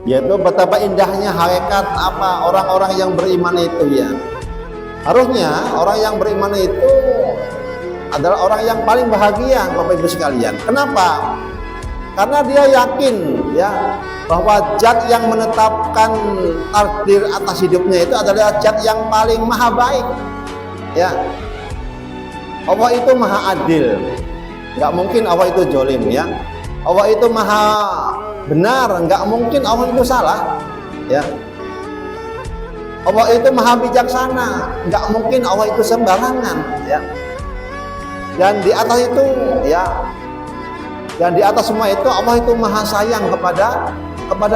yaitu betapa indahnya hakikat apa orang-orang yang beriman itu ya. Harusnya orang yang beriman itu adalah orang yang paling bahagia, Bapak Ibu sekalian. Kenapa? Karena dia yakin ya bahwa zat yang menetapkan takdir atas hidupnya itu adalah zat yang paling maha baik. Ya. Allah itu maha adil. Nggak mungkin Allah itu jolim ya. Allah itu maha benar, nggak mungkin Allah itu salah. Ya. Allah itu maha bijaksana, nggak mungkin Allah itu sembarangan. Ya. Dan di atas itu ya, dan di atas semua itu Allah itu maha sayang kepada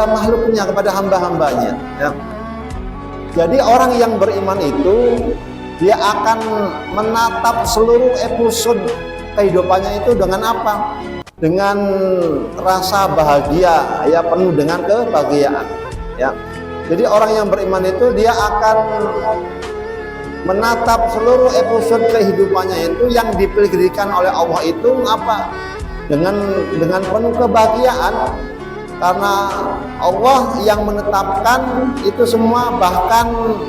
makhluknya, kepada hamba-hambanya. Ya. Jadi orang yang beriman itu dia akan menatap seluruh episode kehidupannya itu dengan apa? Dengan rasa bahagia, ya penuh dengan kebahagiaan. Ya. Jadi orang yang beriman itu dia akan menatap seluruh episode kehidupannya itu yang dipilihkan oleh Allah itu apa? Dengan penuh kebahagiaan, karena Allah yang menetapkan itu semua, bahkan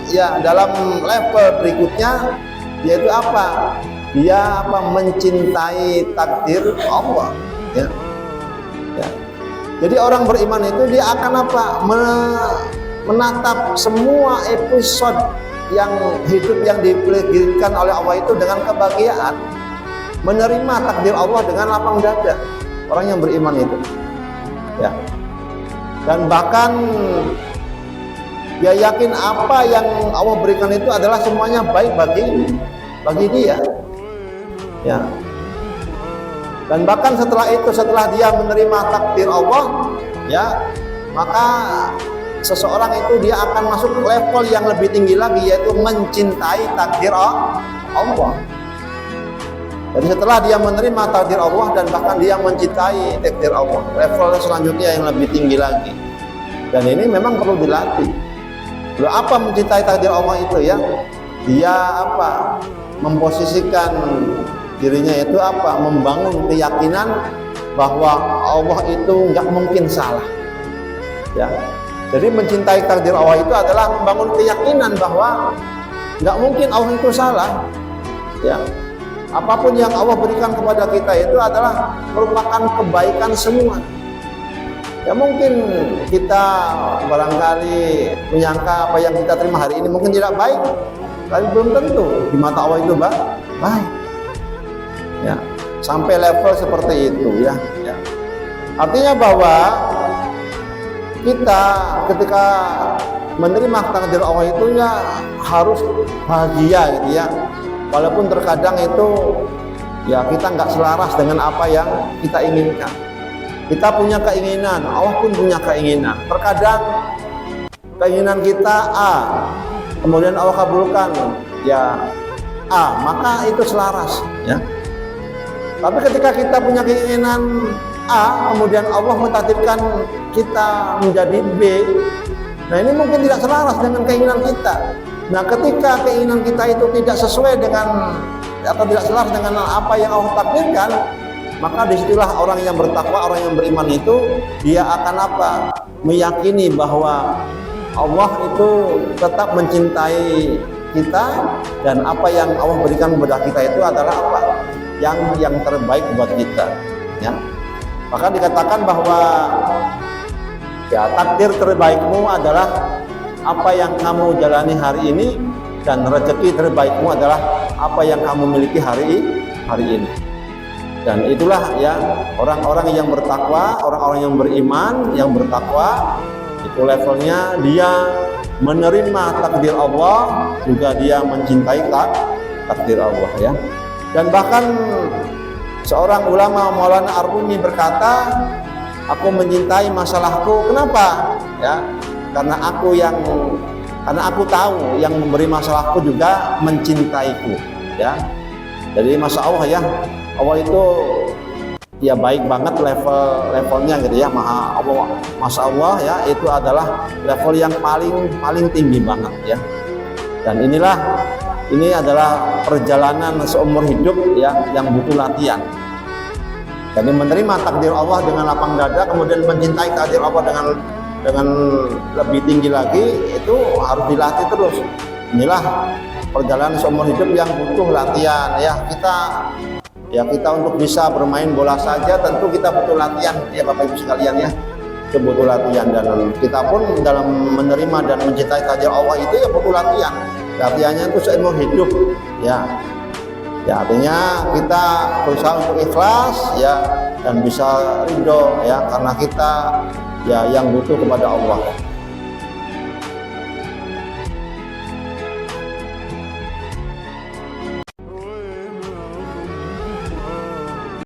ya dalam level berikutnya yaitu apa? Dia mencintai takdir Allah ya. Ya. Jadi orang beriman itu dia akan menatap semua episode yang hidup yang diberikan oleh Allah itu dengan kebahagiaan, menerima takdir Allah dengan lapang dada. Orang yang beriman itu ya. Dan bahkan dia yakin apa yang Allah berikan itu adalah semuanya baik bagi dia. Ya. Dan bahkan setelah itu, setelah dia menerima takdir Allah, ya, maka seseorang itu dia akan masuk ke level yang lebih tinggi lagi, yaitu mencintai takdir Allah. Jadi setelah dia menerima takdir Allah dan bahkan dia mencintai takdir Allah, level selanjutnya yang lebih tinggi lagi. Dan ini memang perlu dilatih. Lalu apa mencintai takdir Allah itu ya? Dia memposisikan dirinya itu membangun keyakinan bahwa Allah itu nggak mungkin salah. Ya. Jadi mencintai takdir Allah itu adalah membangun keyakinan bahwa nggak mungkin Allah itu salah. Ya. Apapun yang Allah berikan kepada kita itu adalah merupakan kebaikan semua. Ya mungkin kita barangkali menyangka apa yang kita terima hari ini mungkin tidak baik, tapi belum tentu di mata Allah itu baik. Ya, sampai level seperti itu ya. Ya. Artinya bahwa kita ketika menerima takdir Allah itu ya harus bahagia gitu ya. Walaupun terkadang itu ya kita nggak selaras dengan apa yang kita inginkan. Kita punya keinginan, Allah pun punya keinginan. Terkadang keinginan kita A, kemudian Allah kabulkan ya A, maka itu selaras ya. Tapi ketika kita punya keinginan A, kemudian Allah mentakdirkan kita menjadi B, nah ini mungkin tidak selaras dengan keinginan kita. Nah ketika keinginan kita itu tidak sesuai dengan atau tidak selaras dengan apa yang Allah takdirkan, maka disitulah orang yang bertakwa, orang yang beriman itu dia akan meyakini bahwa Allah itu tetap mencintai kita dan apa yang Allah berikan kepada kita itu adalah yang terbaik buat kita ya. Maka dikatakan bahwa ya takdir terbaikmu adalah apa yang kamu jalani hari ini, dan rezeki terbaikmu adalah apa yang kamu miliki hari ini. Dan itulah ya orang-orang yang bertakwa, orang-orang yang beriman, yang bertakwa itu levelnya dia menerima takdir Allah, juga dia mencintai takdir Allah ya. Dan bahkan seorang ulama Maulana Ar-Rumi berkata, aku mencintai masalahku. Kenapa? Ya, karena aku tahu yang memberi masalahku juga mencintaiku ya. Jadi masya Allah ya, Allah itu ya baik banget levelnya gitu ya, masya Allah ya, itu adalah level yang paling tinggi banget ya. Dan ini adalah perjalanan seumur hidup ya yang butuh latihan. Jadi menerima takdir Allah dengan lapang dada, kemudian mencintai takdir Allah dengan dengan lebih tinggi lagi, itu harus dilatih terus. Inilah perjalanan seumur hidup yang butuh latihan ya. Kita untuk bisa bermain bola saja tentu kita butuh latihan ya Bapak Ibu sekalian ya. Itu butuh latihan, dan kita pun dalam menerima dan mencintai kajar Allah itu ya butuh latihan. Latihannya itu seumur hidup ya. Ya artinya kita berusaha untuk ikhlas ya, dan bisa ridho ya, karena kita ya yang butuh kepada Allah.